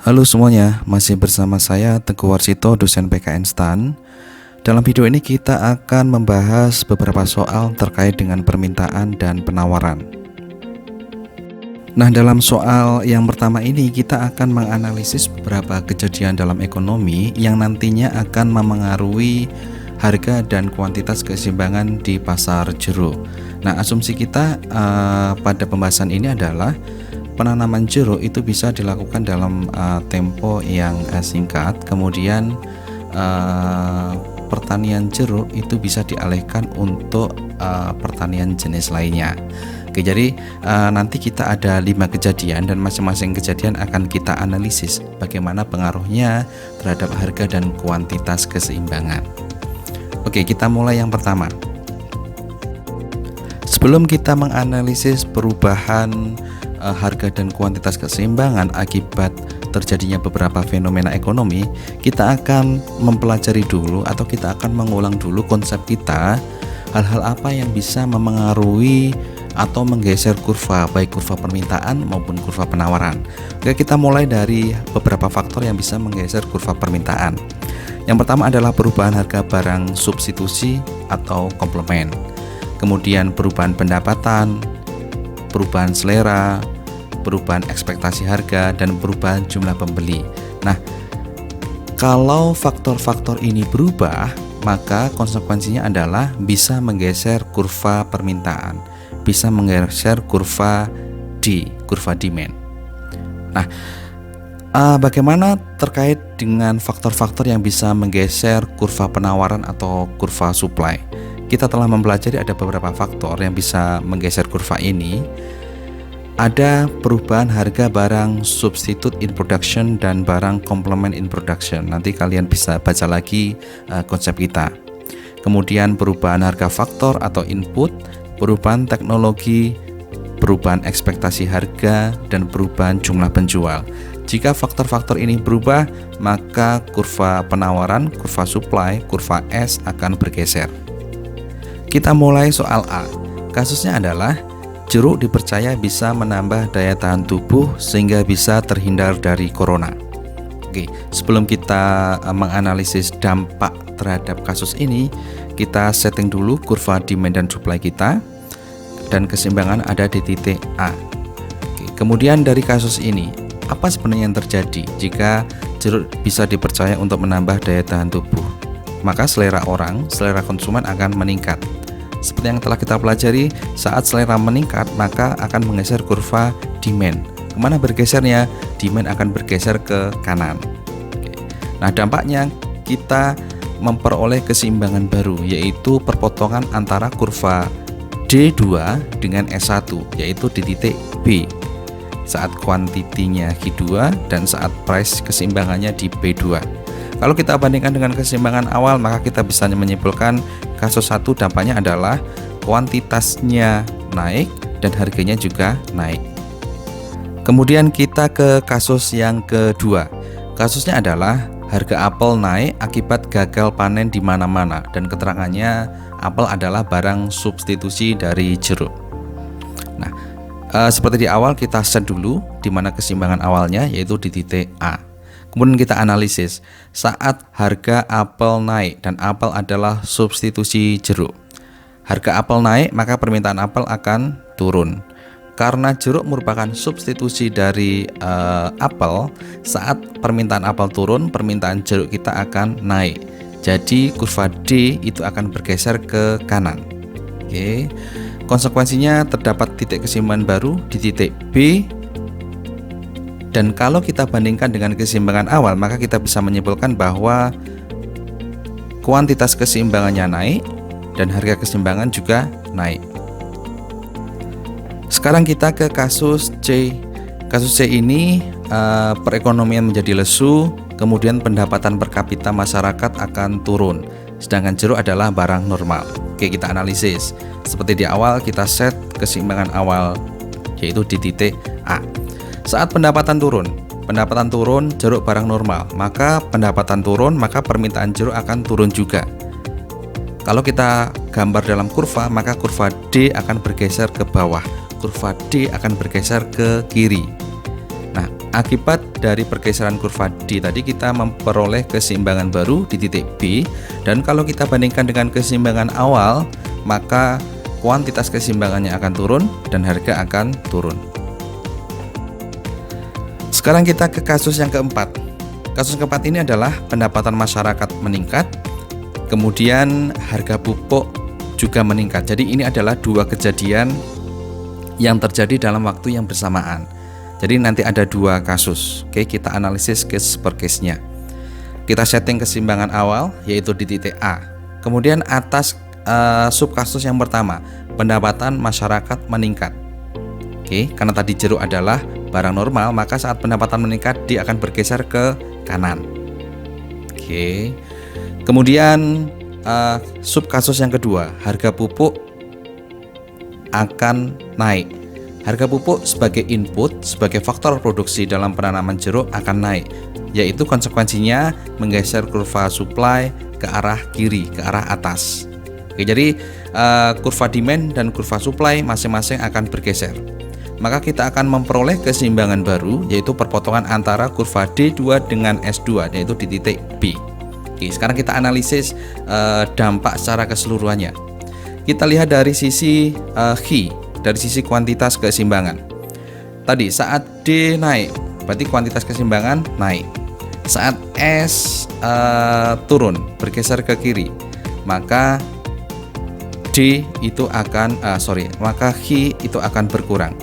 Halo semuanya, masih bersama saya Teguh Warsito, dosen PKN STAN. Dalam video ini kita akan membahas beberapa soal terkait dengan permintaan dan penawaran. Nah, dalam soal yang pertama ini kita akan menganalisis beberapa kejadian dalam ekonomi yang nantinya akan memengaruhi harga dan kuantitas keseimbangan di pasar jeruk. Nah, asumsi kita pada pembahasan ini adalah penanaman jeruk itu bisa dilakukan dalam tempo yang singkat, kemudian pertanian jeruk itu bisa dialihkan untuk pertanian jenis lainnya. Oke, jadi nanti kita ada 5 kejadian dan masing-masing kejadian akan kita analisis bagaimana pengaruhnya terhadap harga dan kuantitas keseimbangan. Oke, kita mulai yang pertama. Sebelum kita menganalisis perubahan harga dan kuantitas keseimbangan akibat terjadinya beberapa fenomena ekonomi, kita akan mempelajari dulu atau kita akan mengulang dulu konsep kita, hal-hal apa yang bisa memengaruhi atau menggeser kurva, baik kurva permintaan maupun kurva penawaran. Oke, kita mulai dari beberapa faktor yang bisa menggeser kurva permintaan. Yang pertama adalah perubahan harga barang substitusi atau komplement, kemudian perubahan pendapatan, perubahan selera, perubahan ekspektasi harga, dan perubahan jumlah pembeli. Nah, kalau faktor-faktor ini berubah, maka konsekuensinya adalah bisa menggeser kurva permintaan, bisa menggeser kurva demand. Nah, bagaimana terkait dengan faktor-faktor yang bisa menggeser kurva penawaran atau kurva supply? Kita telah mempelajari ada beberapa faktor yang bisa menggeser kurva ini. Ada perubahan harga barang substitute in production dan barang complement in production. Nanti kalian bisa baca lagi konsep kita. Kemudian perubahan harga faktor atau input, perubahan teknologi, perubahan ekspektasi harga, dan perubahan jumlah penjual. Jika faktor-faktor ini berubah, maka kurva penawaran, kurva supply, kurva S akan bergeser. Kita mulai soal A. Kasusnya adalah jeruk dipercaya bisa menambah daya tahan tubuh sehingga bisa terhindar dari corona. Oke, sebelum kita menganalisis dampak terhadap kasus ini, kita setting dulu kurva demand dan supply kita dan keseimbangan ada di titik A. Oke, kemudian dari kasus ini, apa sebenarnya yang terjadi jika jeruk bisa dipercaya untuk menambah daya tahan tubuh? Maka selera orang, selera konsumen akan meningkat. Seperti yang telah kita pelajari, saat selera meningkat maka akan menggeser kurva demand. Kemana bergesernya? Demand akan bergeser ke kanan. Nah, dampaknya kita memperoleh keseimbangan baru, yaitu perpotongan antara kurva D2 dengan S1, yaitu di titik B saat kuantitinya Q2 dan saat price keseimbangannya di B2. Kalau kita bandingkan dengan keseimbangan awal, maka kita bisa menyimpulkan kasus 1 dampaknya adalah kuantitasnya naik dan harganya juga naik. Kemudian kita ke kasus yang kedua. Kasusnya adalah harga apel naik akibat gagal panen di mana-mana dan keterangannya apel adalah barang substitusi dari jeruk. Nah, seperti di awal kita set dulu di mana keseimbangan awalnya, yaitu di titik A. Kemudian kita analisis saat harga apel naik dan apel adalah substitusi jeruk. Harga apel naik maka permintaan apel akan turun. Karena jeruk merupakan substitusi dari apel, saat permintaan apel turun, permintaan jeruk kita akan naik. Jadi kurva D itu akan bergeser ke kanan. Oke. Konsekuensinya terdapat titik keseimbangan baru di titik B. Dan kalau kita bandingkan dengan keseimbangan awal, maka kita bisa menyimpulkan bahwa kuantitas keseimbangannya naik dan harga keseimbangan juga naik. Sekarang kita ke kasus C. Kasus C ini perekonomian menjadi lesu, kemudian pendapatan per kapita masyarakat akan turun, sedangkan jeruk adalah barang normal. Oke, kita analisis. Seperti di awal kita set keseimbangan awal, yaitu di titik A. Saat pendapatan turun, jeruk barang normal, maka pendapatan turun, maka permintaan jeruk akan turun juga. Kalau kita gambar dalam kurva, maka kurva D akan bergeser ke bawah, kurva D akan bergeser ke kiri. Nah, Akibat dari pergeseran kurva D tadi kita memperoleh keseimbangan baru di titik B, dan kalau kita bandingkan dengan keseimbangan awal, maka kuantitas keseimbangannya akan turun dan harga akan turun. Sekarang kita ke kasus yang keempat. Kasus keempat ini adalah pendapatan masyarakat meningkat, kemudian harga pupuk juga meningkat. Jadi ini adalah dua kejadian yang terjadi dalam waktu yang bersamaan. Jadi nanti ada dua kasus. Oke, kita analisis case per case-nya. Kita setting keseimbangan awal yaitu di titik A. Kemudian atas sub kasus yang pertama, pendapatan masyarakat meningkat. Oke, karena tadi jeruk adalah barang normal, maka saat pendapatan meningkat dia akan bergeser ke kanan. Oke. Kemudian sub kasus yang kedua, harga pupuk akan naik. Harga pupuk sebagai input, sebagai faktor produksi dalam penanaman jeruk akan naik, yaitu konsekuensinya menggeser kurva supply ke arah kiri, ke arah atas. Oke, jadi kurva demand dan kurva supply masing-masing akan bergeser. Maka kita akan memperoleh keseimbangan baru, yaitu perpotongan antara kurva D2 dengan S2, yaitu di titik B. Oke, sekarang kita analisis dampak secara keseluruhannya. Kita lihat dari sisi H, dari sisi kuantitas keseimbangan. Tadi saat D naik, berarti kuantitas keseimbangan naik. Saat S turun, bergeser ke kiri, maka D itu akan maka H itu akan berkurang.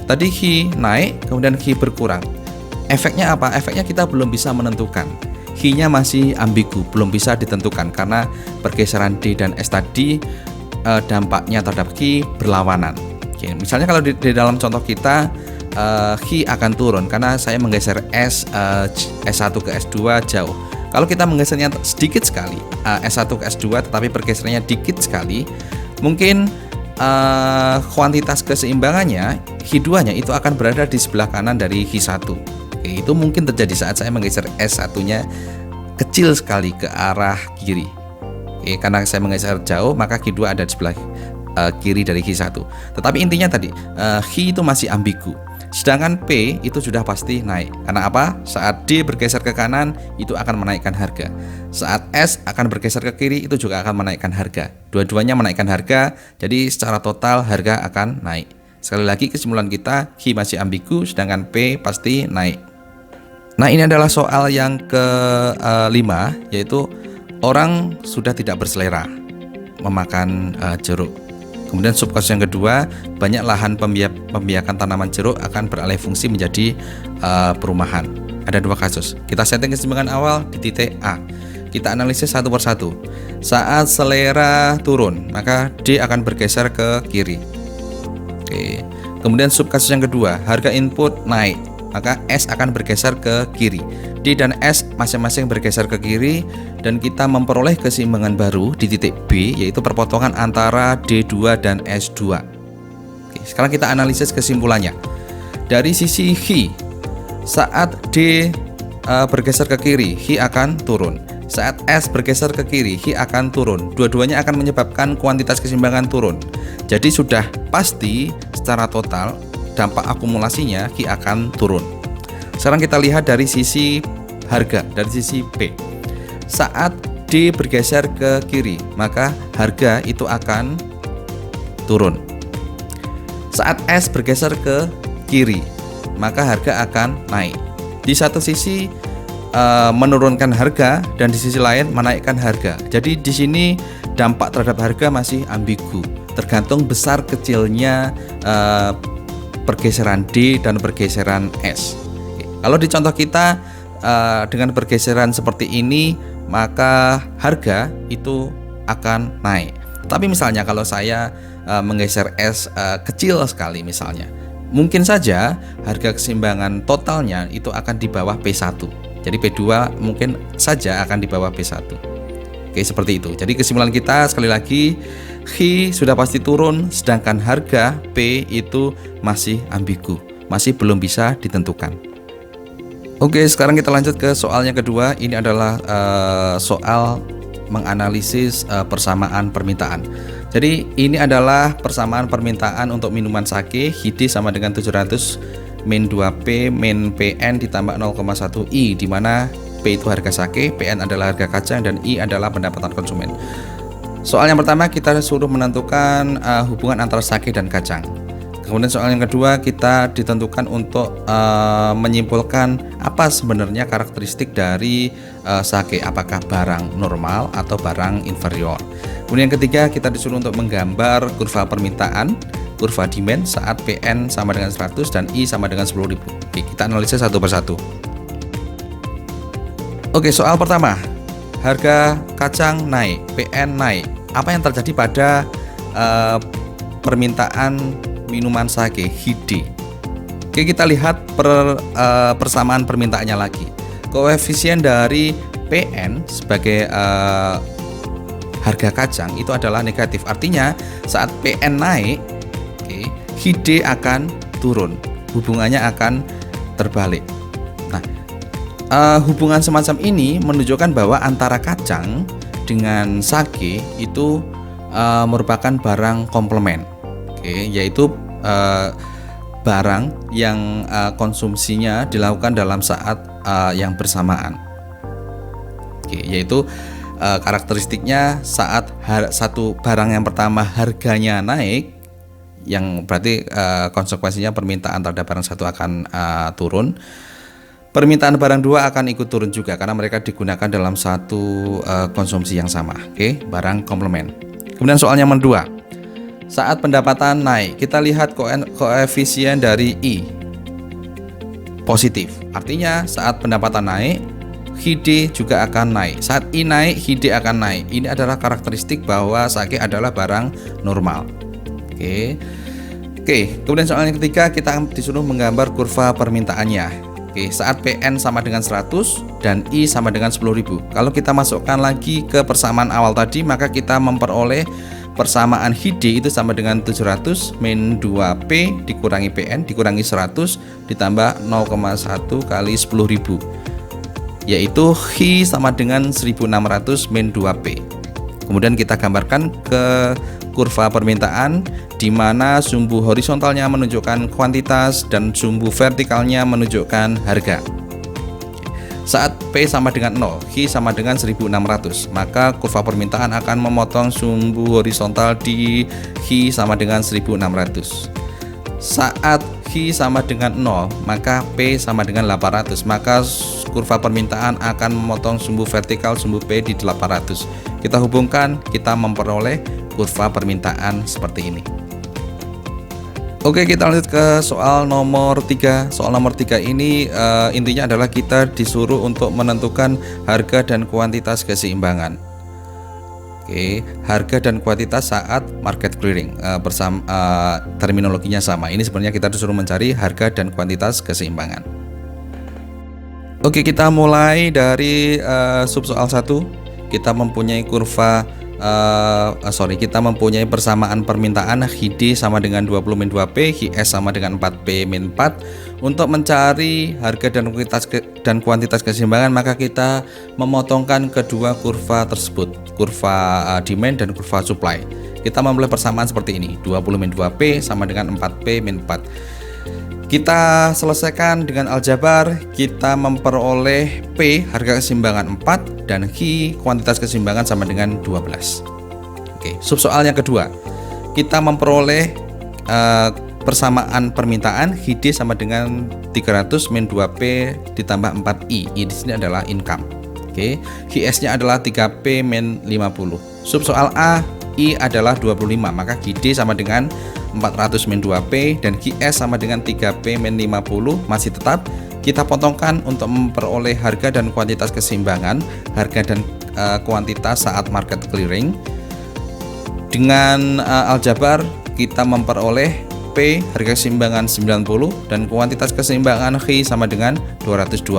Tadi H naik, kemudian H berkurang. Efeknya apa? Efeknya kita belum bisa menentukan. H-nya masih ambigu, belum bisa ditentukan karena pergeseran D dan S tadi dampaknya terhadap H berlawanan. Oke, misalnya kalau di dalam contoh kita H akan turun karena saya menggeser S1 ke S2 jauh. Kalau kita menggesernya sedikit sekali, S1 ke S2 tetapi pergeserannya dikit sekali, mungkin kuantitas keseimbangannya H2-nya itu akan berada di sebelah kanan dari H1. Oke, itu mungkin terjadi saat saya menggeser S1-nya kecil sekali ke arah kiri. Oke, karena saya menggeser jauh, maka H2 ada di sebelah kiri dari H1. Tetapi intinya tadi H itu masih ambigu. Sedangkan P itu sudah pasti naik. Karena apa? Saat D bergeser ke kanan itu akan menaikkan harga. Saat S akan bergeser ke kiri itu juga akan menaikkan harga. Dua-duanya menaikkan harga. Jadi secara total harga akan naik. Sekali lagi kesimpulan kita, H masih ambigu sedangkan P pasti naik. Nah, ini adalah soal yang kelima, yaitu orang sudah tidak berselera memakan jeruk. Kemudian subkasus yang kedua, banyak lahan pembiakan tanaman jeruk akan beralih fungsi menjadi perumahan. Ada dua kasus. Kita setting keseimbangan awal di titik A. Kita analisis satu persatu. Saat selera turun, maka D akan bergeser ke kiri. Oke. Kemudian subkasus yang kedua, harga input naik, maka S akan bergeser ke kiri. D dan S masing-masing bergeser ke kiri dan kita memperoleh keseimbangan baru di titik B, yaitu perpotongan antara D2 dan S2. Oke, sekarang kita analisis kesimpulannya. Dari sisi H, saat D bergeser ke kiri, H akan turun. Saat S bergeser ke kiri, H akan turun. Dua-duanya akan menyebabkan kuantitas keseimbangan turun. Jadi sudah pasti secara total dampak akumulasinya H akan turun. Sekarang kita lihat dari sisi harga, dari sisi P. Saat D bergeser ke kiri, maka harga itu akan turun. Saat S bergeser ke kiri, maka harga akan naik. Di satu sisi menurunkan harga dan di sisi lain menaikkan harga. Jadi di sini dampak terhadap harga masih ambigu, tergantung besar kecilnya pergeseran D dan pergeseran S. Kalau di contoh kita dengan pergeseran seperti ini, maka harga itu akan naik. Tapi misalnya kalau saya menggeser S kecil sekali misalnya, mungkin saja harga keseimbangan totalnya itu akan di bawah P1. Jadi P2 mungkin saja akan di bawah P1. Oke, seperti itu. Jadi kesimpulan kita sekali lagi, H sudah pasti turun, sedangkan harga P itu masih ambigu, masih belum bisa ditentukan. Oke, sekarang kita lanjut ke soal yang kedua. Ini adalah soal menganalisis persamaan permintaan. Jadi ini adalah persamaan permintaan untuk minuman sake, HID sama dengan 700 min 2P min PN ditambah 0,1 I, di mana P itu harga sake, PN adalah harga kacang, dan I adalah pendapatan konsumen. Soal yang pertama kita suruh menentukan hubungan antara sake dan kacang. Kemudian soal yang kedua kita ditentukan untuk menyimpulkan apa sebenarnya karakteristik dari sake, apakah barang normal atau barang inferior. Kemudian yang ketiga kita disuruh untuk menggambar kurva permintaan, kurva demand saat PN sama dengan 100 dan I sama dengan 10.000. Oke, kita analisis satu persatu. Oke, soal pertama, harga kacang naik, PN naik. Apa yang terjadi pada permintaan minuman sake Hide? Oke, kita lihat persamaan permintaannya lagi. Koefisien dari PN sebagai harga kacang itu adalah negatif. Artinya saat PN naik, Hide akan turun. Hubungannya akan terbalik. Hubungan semacam ini menunjukkan bahwa antara kacang dengan sake itu merupakan barang komplement, yaitu barang yang konsumsinya dilakukan dalam saat yang bersamaan, yaitu karakteristiknya saat satu barang yang pertama harganya naik, yang berarti konsekuensinya permintaan terhadap barang satu akan turun. Permintaan barang dua akan ikut turun juga karena mereka digunakan dalam satu konsumsi yang sama. Barang komplement. Kemudian soal yang kedua, saat pendapatan naik, kita lihat koefisien dari I positif. Artinya saat pendapatan naik, Hide juga akan naik. Saat I naik, Hide akan naik. Ini adalah karakteristik bahwa sake adalah barang normal. Kemudian soal yang ketiga kita disuruh menggambar kurva permintaannya. Saat PN sama dengan 100 dan I sama dengan 10.000. Kalau kita masukkan lagi ke persamaan awal tadi, maka kita memperoleh persamaan Hide itu sama dengan 700 min 2P dikurangi PN dikurangi 100 ditambah 0,1 kali 10.000, yaitu Hi sama dengan 1600 min 2P. Kemudian kita gambarkan ke kurva permintaan, di mana sumbu horizontalnya menunjukkan kuantitas dan sumbu vertikalnya menunjukkan harga. Saat P sama dengan 0, Hi sama dengan 1600, maka kurva permintaan akan memotong sumbu horizontal di Hi sama dengan 1600. Saat Hi sama dengan 0, maka P sama dengan 800, maka kurva permintaan akan memotong sumbu vertikal sumbu P di 800. Kita hubungkan, kita memperoleh kurva permintaan seperti ini. Oke, kita lanjut ke soal nomor 3. Soal nomor 3 ini intinya adalah kita disuruh untuk menentukan harga dan kuantitas keseimbangan. Harga dan kuantitas saat market clearing, terminologinya sama. Ini sebenarnya kita disuruh mencari harga dan kuantitas keseimbangan. Oke, kita mulai dari sub soal 1. Kita mempunyai kita mempunyai persamaan permintaan Hide sama dengan 20 min 2P, Hs sama dengan 4P min 4. Untuk mencari harga dan kuantitas keseimbangan, maka kita memotongkan kedua kurva tersebut, kurva demand dan kurva supply. Kita memulai persamaan seperti ini, 20 min 2P sama dengan 4P min 4. Kita selesaikan dengan aljabar, kita memperoleh P harga keseimbangan 4 dan Q kuantitas keseimbangan sama dengan 12. Sub soal yang kedua, kita memperoleh persamaan permintaan Hide sama dengan 300 min 2P ditambah 4I. I di sini adalah income. Qs-nya adalah 3P min 50. Sub soal A, I adalah 25, maka Hide sama dengan 400 min 2P dan Qs sama dengan 3P min 50 masih tetap. Kita potongkan untuk memperoleh harga dan kuantitas keseimbangan, harga dan kuantitas saat market clearing. Dengan aljabar kita memperoleh P harga keseimbangan 90 dan kuantitas keseimbangan Q sama dengan 220.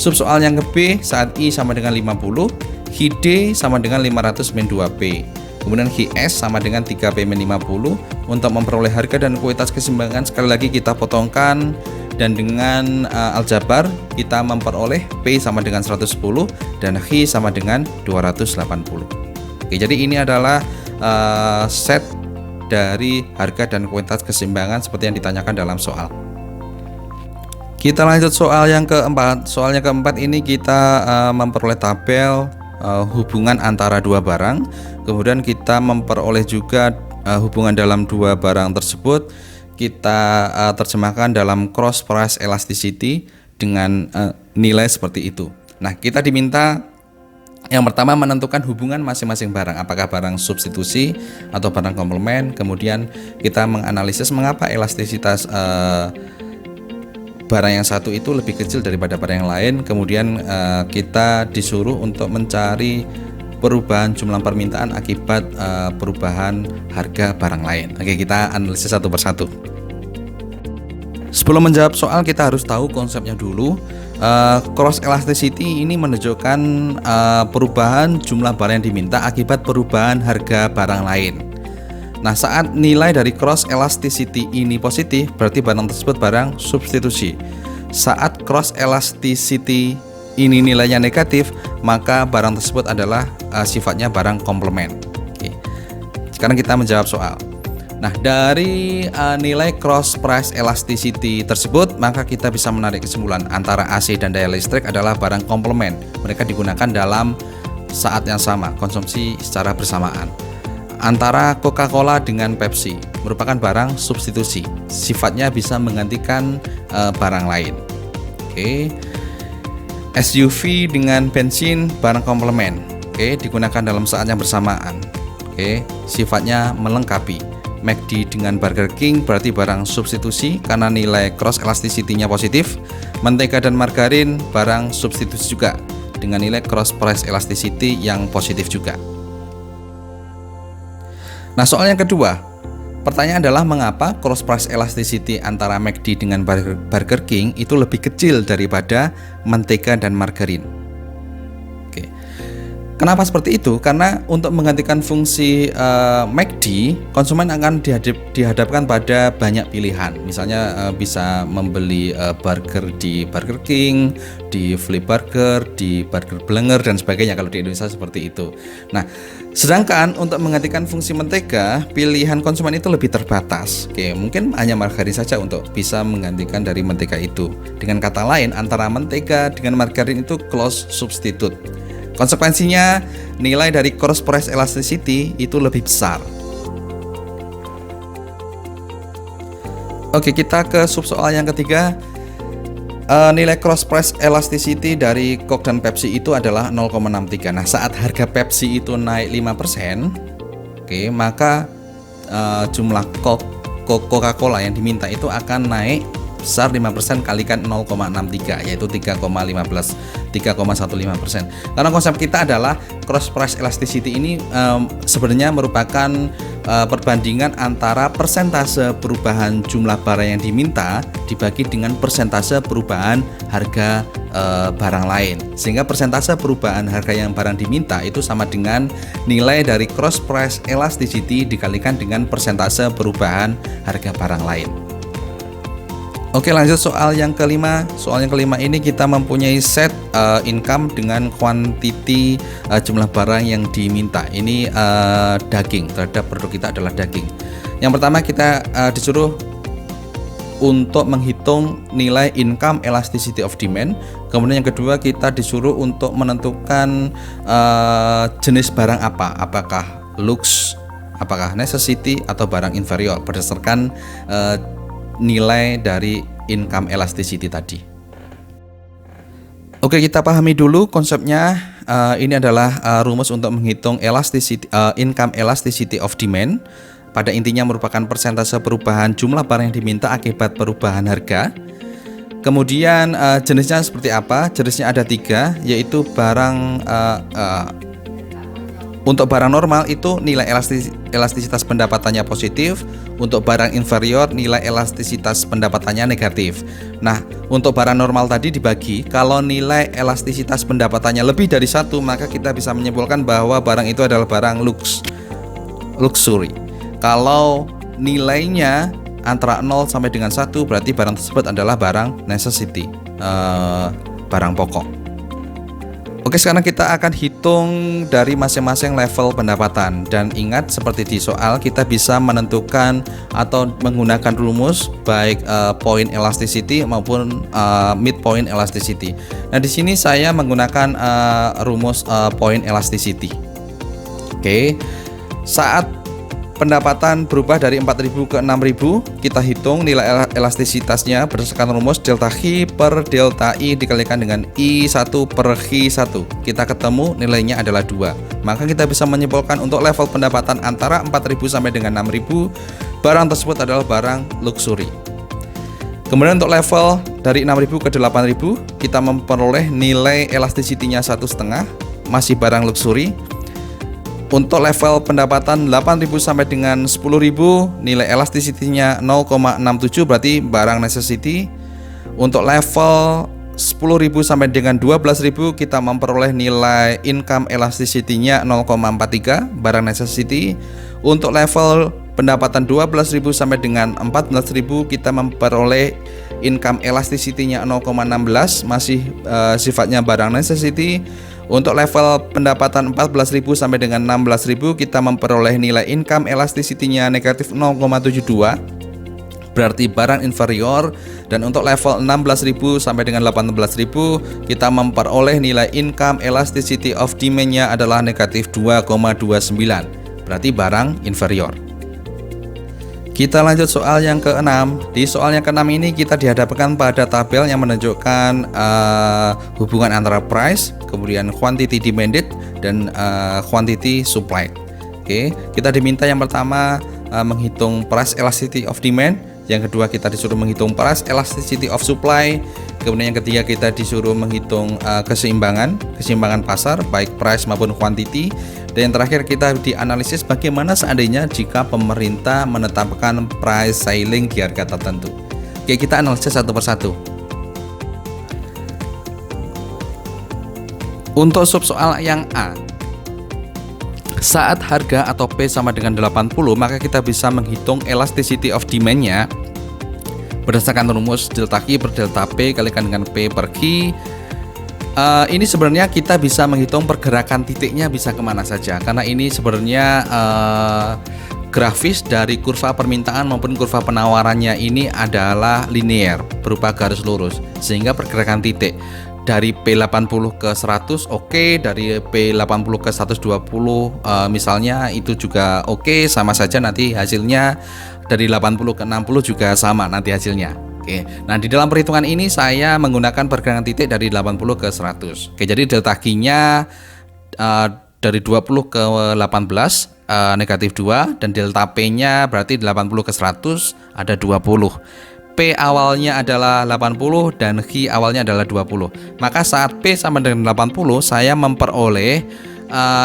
Sub soal yang ke B, saat I sama dengan 50, Hide sama dengan 500 min 2P. Kemudian Qs sama dengan 3P min 50. Untuk memperoleh harga dan kuantitas keseimbangan, sekali lagi kita potongkan dan dengan aljabar kita memperoleh P sama dengan 110 dan Q sama dengan 280. Jadi ini adalah set dari harga dan kuantitas keseimbangan seperti yang ditanyakan dalam soal. Kita lanjut soal yang keempat. Soal yang keempat ini kita memperoleh tabel hubungan antara dua barang. Kemudian kita memperoleh juga hubungan dalam dua barang tersebut. Kita terjemahkan dalam cross price elasticity dengan nilai seperti itu. Nah, kita diminta yang pertama menentukan hubungan masing-masing barang, apakah barang substitusi atau barang komplement. Kemudian kita menganalisis mengapa elastisitas barang yang satu itu lebih kecil daripada barang yang lain. Kemudian kita disuruh untuk mencari perubahan jumlah permintaan akibat perubahan harga barang lain. Oke, kita analisis satu persatu. Sebelum menjawab soal, kita harus tahu konsepnya dulu. Cross elasticity ini menunjukkan perubahan jumlah barang yang diminta akibat perubahan harga barang lain. Nah, saat nilai dari cross elasticity ini positif, berarti barang tersebut barang substitusi. Saat cross elasticity ini nilainya negatif, maka barang tersebut adalah sifatnya barang komplement. Oke. Sekarang kita menjawab soal. Nah, dari nilai cross price elasticity tersebut, maka kita bisa menarik kesimpulan antara AC dan daya listrik adalah barang komplement. Mereka digunakan dalam saat yang sama, konsumsi secara bersamaan. Antara Coca-Cola dengan Pepsi merupakan barang substitusi, sifatnya bisa menggantikan barang lain. Oke. SUV dengan bensin barang komplement. Oke, digunakan dalam saat yang bersamaan. Oke, sifatnya melengkapi. McD dengan Burger King berarti barang substitusi karena nilai cross elasticity-nya positif. Mentega dan margarin barang substitusi juga dengan nilai cross price elasticity yang positif juga. Nah, soal yang kedua, pertanyaan adalah mengapa cross price elasticity antara McD dengan Burger King itu lebih kecil daripada mentega dan margarin. Oke. Kenapa seperti itu? Karena untuk menggantikan fungsi McD, konsumen akan dihadapkan pada banyak pilihan. Misalnya bisa membeli burger di Burger King, di Flip Burger, di Burger Blenger dan sebagainya kalau di Indonesia seperti itu. Nah, sedangkan untuk menggantikan fungsi mentega, pilihan konsumen itu lebih terbatas. Oke, mungkin hanya margarin saja untuk bisa menggantikan dari mentega itu. Dengan kata lain, antara mentega dengan margarin itu close substitute. Konsekuensinya, nilai dari cross price elasticity itu lebih besar. Oke, kita ke subsoal yang ketiga. Nilai cross price elasticity dari Coke dan Pepsi itu adalah 0,63. Nah, saat harga Pepsi itu naik 5%, oke, maka jumlah Coca-Cola yang diminta itu akan naik besar 5% kalikan 0,63, yaitu 3,15%. Karena konsep kita adalah cross price elasticity ini sebenarnya merupakan perbandingan antara persentase perubahan jumlah barang yang diminta dibagi dengan persentase perubahan harga barang lain, sehingga persentase perubahan harga yang barang diminta itu sama dengan nilai dari cross price elasticity dikalikan dengan persentase perubahan harga barang lain. Oke, lanjut soal yang kelima. Soal yang kelima ini kita mempunyai set income dengan kuantiti jumlah barang yang diminta. Ini daging, terhadap produk kita adalah daging. Yang pertama kita disuruh untuk menghitung nilai income elasticity of demand. Kemudian yang kedua kita disuruh untuk menentukan jenis barang apa, apakah lux, apakah necessity atau barang inferior berdasarkan nilai dari income elasticity tadi. Oke, kita pahami dulu konsepnya. Ini adalah rumus untuk menghitung income elasticity of demand. Pada intinya merupakan persentase perubahan jumlah barang yang diminta akibat perubahan harga. Kemudian jenisnya seperti apa? Jenisnya ada 3, yaitu barang untuk barang normal itu nilai elastisitas pendapatannya positif. Untuk barang inferior nilai elastisitas pendapatannya negatif. Nah, untuk barang normal tadi dibagi, kalau nilai elastisitas pendapatannya lebih dari 1, maka kita bisa menyimpulkan bahwa barang itu adalah barang luxury. Kalau nilainya antara 0 sampai dengan 1, berarti barang tersebut adalah barang necessity, barang pokok. Oke, sekarang kita akan hitung dari masing-masing level pendapatan. Dan ingat, seperti di soal, kita bisa menentukan atau menggunakan rumus baik point elasticity maupun midpoint elasticity. Nah, di sini saya menggunakan rumus point elasticity. Oke, saat pendapatan berubah dari 4.000 ke 6.000, kita hitung nilai elastisitasnya berdasarkan rumus delta H per delta I dikalikan dengan I1 per H1. Kita ketemu nilainya adalah 2. Maka kita bisa menyimpulkan untuk level pendapatan antara 4.000 sampai dengan 6.000, barang tersebut adalah barang luxury. Kemudian untuk level dari 6.000 ke 8.000, kita memperoleh nilai elastisitinya 1,5, masih barang luxury. Untuk level pendapatan 8.000 sampai dengan 10.000, nilai elastisitinya 0,67, berarti barang necessity. Untuk level 10.000 sampai dengan 12.000, kita memperoleh nilai income elasticity-nya 0,43, barang necessity. Untuk level pendapatan 12.000 sampai dengan 14.000, kita memperoleh income elasticity-nya 0,16, masih sifatnya barang necessity. Untuk level pendapatan 14.000 sampai dengan 16.000, kita memperoleh nilai income elasticity-nya negatif 0,72, berarti barang inferior. Dan untuk level 16.000 sampai dengan 18.000, kita memperoleh nilai income elasticity of demand-nya adalah negatif 2,29, berarti barang inferior. Kita lanjut soal yang ke-6. Di soal yang ke-6 ini kita dihadapkan pada tabel yang menunjukkan hubungan antara price, kemudian quantity demanded, dan quantity supplied. Oke, kita diminta yang pertama menghitung price elasticity of demand, yang kedua kita disuruh menghitung price elasticity of supply, kemudian yang ketiga kita disuruh menghitung keseimbangan pasar baik price maupun quantity, dan yang terakhir kita dianalisis bagaimana seandainya jika pemerintah menetapkan price ceiling di harga tertentu. Oke, kita analisis satu persatu. Untuk sub soal yang A, saat harga atau P sama dengan 80, maka kita bisa menghitung elasticity of demand-nya berdasarkan rumus delta Q per delta P kalikan dengan P per Q. Ini sebenarnya kita bisa menghitung pergerakan titiknya bisa kemana saja, karena ini sebenarnya grafis dari kurva permintaan maupun kurva penawarannya ini adalah linear, berupa garis lurus, sehingga pergerakan titik dari P80 ke 100 oke, dari P80 ke 120 misalnya itu juga oke, sama saja nanti hasilnya. Dari 80 ke 60 juga sama nanti hasilnya. Oke. Nah, di dalam perhitungan ini saya menggunakan pergerakan titik dari 80 ke 100. Oke, jadi delta Q-nya dari 20 ke 18 negatif 2, dan delta P-nya berarti 80 ke 100 ada 20. P awalnya adalah 80 dan Q awalnya adalah 20. Maka saat P sama dengan 80, saya memperoleh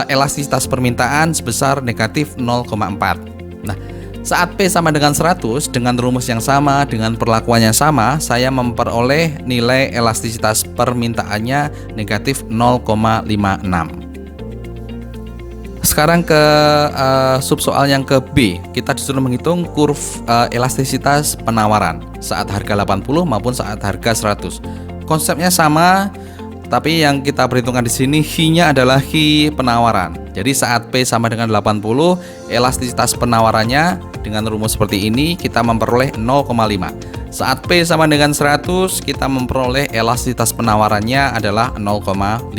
elastisitas permintaan sebesar negatif 0,4. Nah, saat P sama dengan 100, dengan rumus yang sama, dengan perlakuan yang sama, saya memperoleh nilai elastisitas permintaannya negatif 0,56. Sekarang ke sub soal yang ke B. Kita disuruh menghitung elastisitas penawaran saat harga 80 maupun saat harga 100. Konsepnya sama, tapi yang kita perhitungkan di sini H-nya adalah H penawaran. Jadi saat P sama dengan 80, elastisitas penawarannya dengan rumus seperti ini kita memperoleh 0,5. Saat P sama dengan 100, kita memperoleh elastisitas penawarannya adalah 0,56.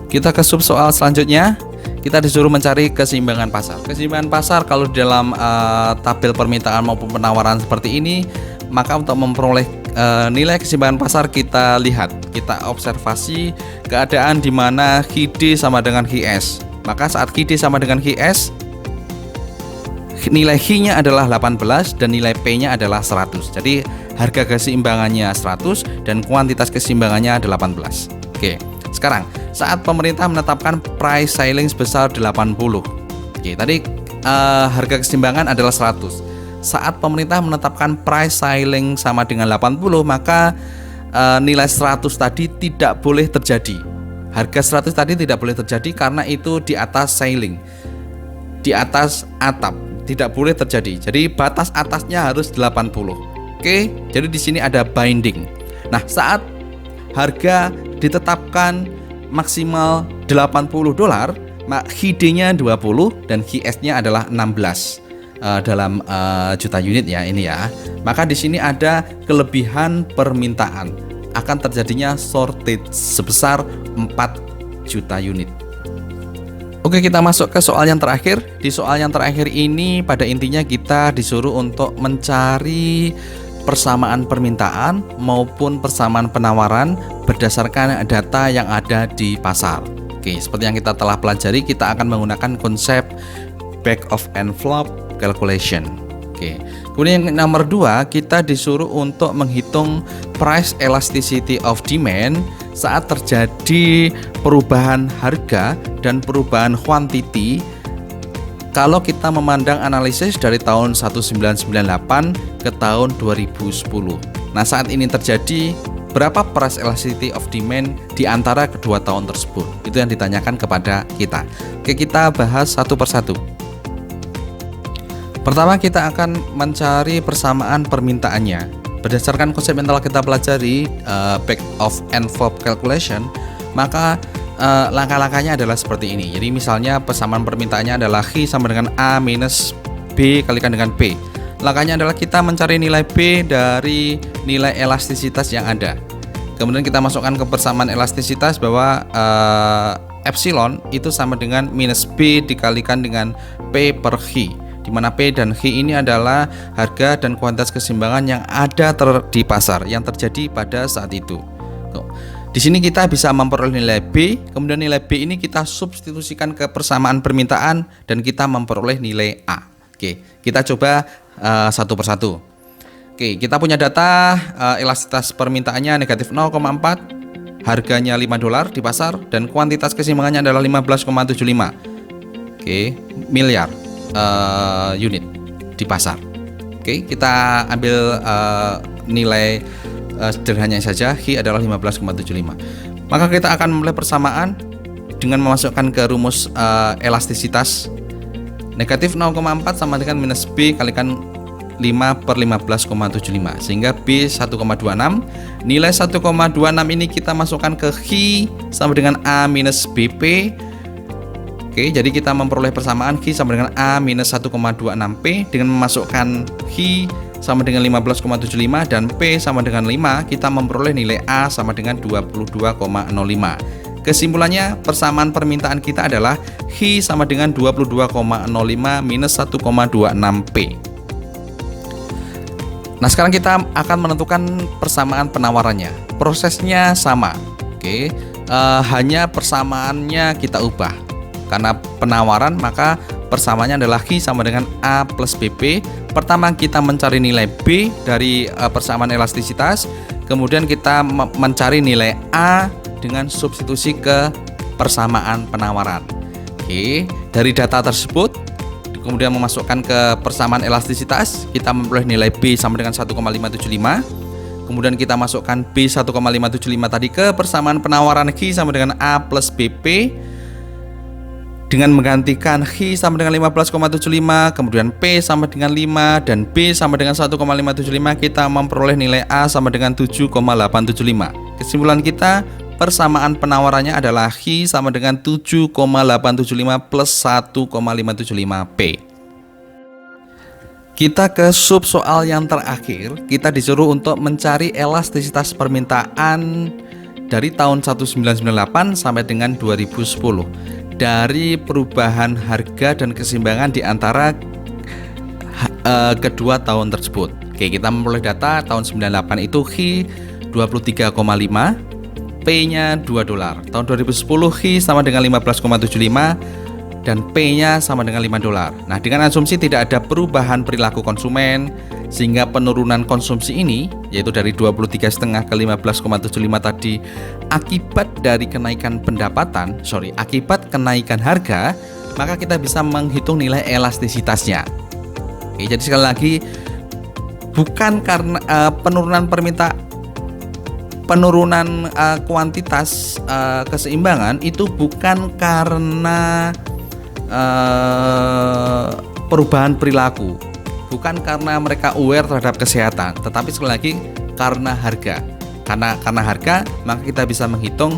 Kita ke sub soal selanjutnya. Kita disuruh mencari keseimbangan pasar. Keseimbangan pasar kalau di dalam tabel permintaan maupun penawaran seperti ini, maka untuk memperoleh nilai keseimbangan pasar kita lihat, kita observasi keadaan di mana QD sama dengan QS. Maka saat QD sama dengan QS, nilai H-nya adalah 18 dan nilai P-nya adalah 100. Jadi harga keseimbangannya 100 dan kuantitas keseimbangannya 18. Oke. Sekarang, saat pemerintah menetapkan price ceiling sebesar 80. Oke, tadi harga keseimbangan adalah 100. Saat pemerintah menetapkan price ceiling sama dengan 80, maka nilai 100 tadi tidak boleh terjadi. Harga 100 tadi tidak boleh terjadi karena itu di atas ceiling, di atas atap, tidak boleh terjadi. Jadi batas atasnya harus 80. Oke, jadi di sini ada binding. Nah, saat harga ditetapkan maksimal $80, HID-nya 20 dan HIS-nya adalah 16 dalam juta unit ya ini ya. Maka di sini ada kelebihan permintaan, akan terjadinya shortage sebesar 4 juta unit. Oke, kita masuk ke soal yang terakhir. Di soal yang terakhir ini pada intinya kita disuruh untuk mencari persamaan permintaan maupun persamaan penawaran berdasarkan data yang ada di pasar. Oke, seperti yang kita telah pelajari, kita akan menggunakan konsep back of envelope calculation. Oke. Kemudian yang nomor 2, kita disuruh untuk menghitung price elasticity of demand saat terjadi perubahan harga dan perubahan quantity kalau kita memandang analisis dari tahun 1998 ke tahun 2010. Nah, saat ini terjadi berapa price elasticity of demand di antara kedua tahun tersebut? Itu yang ditanyakan kepada kita. Oke, kita bahas satu persatu. Pertama, kita akan mencari persamaan permintaannya. Berdasarkan konsep yang telah kita pelajari, back of envelope calculation, maka langkah-langkahnya adalah seperti ini. Jadi misalnya persamaan permintaannya adalah H sama dengan A minus B kalikan dengan P. Langkahnya adalah kita mencari nilai B dari nilai elastisitas yang ada. Kemudian kita masukkan ke persamaan elastisitas bahwa epsilon itu sama dengan minus B dikalikan dengan P per H, di mana P dan H ini adalah harga dan kuantitas keseimbangan yang ada di pasar yang terjadi pada saat itu. Di sini kita bisa memperoleh nilai B, kemudian nilai B ini kita substitusikan ke persamaan permintaan dan kita memperoleh nilai A. Oke, kita coba satu persatu. Oke, kita punya data elastisitas permintaannya negatif 0,4, harganya $5 di pasar dan kuantitas keseimbangannya adalah 15,75. Oke, miliar unit di pasar. Oke, kita ambil nilai sederhananya saja, H adalah 15,75. Maka kita akan memulai persamaan dengan memasukkan ke rumus elastisitas. Negatif 0,4 sama dengan minus B kalikan 5 per 15,75, sehingga B 1,26. Nilai 1,26 ini kita masukkan ke H sama dengan A minus BP. Oke, jadi kita memperoleh persamaan H sama dengan A minus 1,26P dengan memasukkan H sama dengan 15,75 dan P sama dengan 5, kita memperoleh nilai A sama dengan 22,05. Kesimpulannya, persamaan permintaan kita adalah H sama dengan 22,05 minus 1,26P. Nah, sekarang kita akan menentukan persamaan penawarannya. Prosesnya sama. Oke, hanya persamaannya kita ubah. Karena penawaran, maka persamaannya adalah H sama dengan A plus BP. Pertama kita mencari nilai B dari persamaan elastisitas, kemudian kita mencari nilai A dengan substitusi ke persamaan penawaran. Oke, dari data tersebut kemudian memasukkan ke persamaan elastisitas, kita memperoleh nilai B sama dengan 1,575. Kemudian kita masukkan B 1,575 tadi ke persamaan penawaran H sama dengan A plus BP. Dengan menggantikan H sama dengan 15,75, kemudian P sama dengan 5 dan B sama dengan 1,575, kita memperoleh nilai A sama dengan 7,875. Kesimpulan kita, persamaan penawarannya adalah H sama dengan 7,875 plus 1,575P. Kita ke sub soal yang terakhir. Kita disuruh untuk mencari elastisitas permintaan dari tahun 1998 sampai dengan 2010 dari perubahan harga dan keseimbangan di antara kedua tahun tersebut. Oke, kita memperoleh data tahun 98 itu H 23,5, P-nya $2. Tahun 2010 H sama dengan 15,75 dan P-nya sama dengan $5. Nah, dengan asumsi tidak ada perubahan perilaku konsumen, sehingga penurunan konsumsi ini yaitu dari 23,5 ke 15,75 tadi akibat dari kenaikan akibat kenaikan harga, maka kita bisa menghitung nilai elastisitasnya. Oke, jadi sekali lagi, bukan karena penurunan kuantitas keseimbangan itu bukan karena perubahan perilaku, bukan karena mereka aware terhadap kesehatan, tetapi sekali lagi karena harga. Karena harga, maka kita bisa menghitung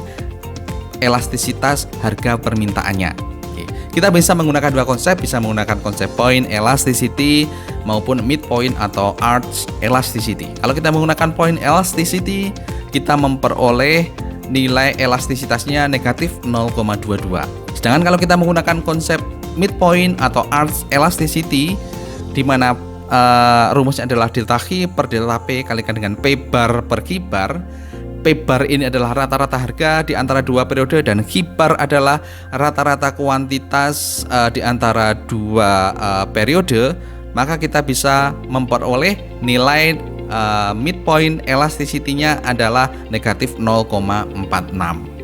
elastisitas harga permintaannya. Oke. Kita bisa menggunakan dua konsep, bisa menggunakan konsep point elasticity maupun midpoint atau arch elasticity. Kalau kita menggunakan point elasticity, kita memperoleh nilai elastisitasnya negatif 0,22. Sedangkan kalau kita menggunakan konsep midpoint atau arch elasticity, di mana rumusnya adalah delta Q per delta P kalikan dengan P bar per Q bar. P bar ini adalah rata-rata harga di antara dua periode dan Q bar adalah rata-rata kuantitas di antara dua periode, maka kita bisa memperoleh nilai midpoint elasticity-nya adalah negatif 0,46.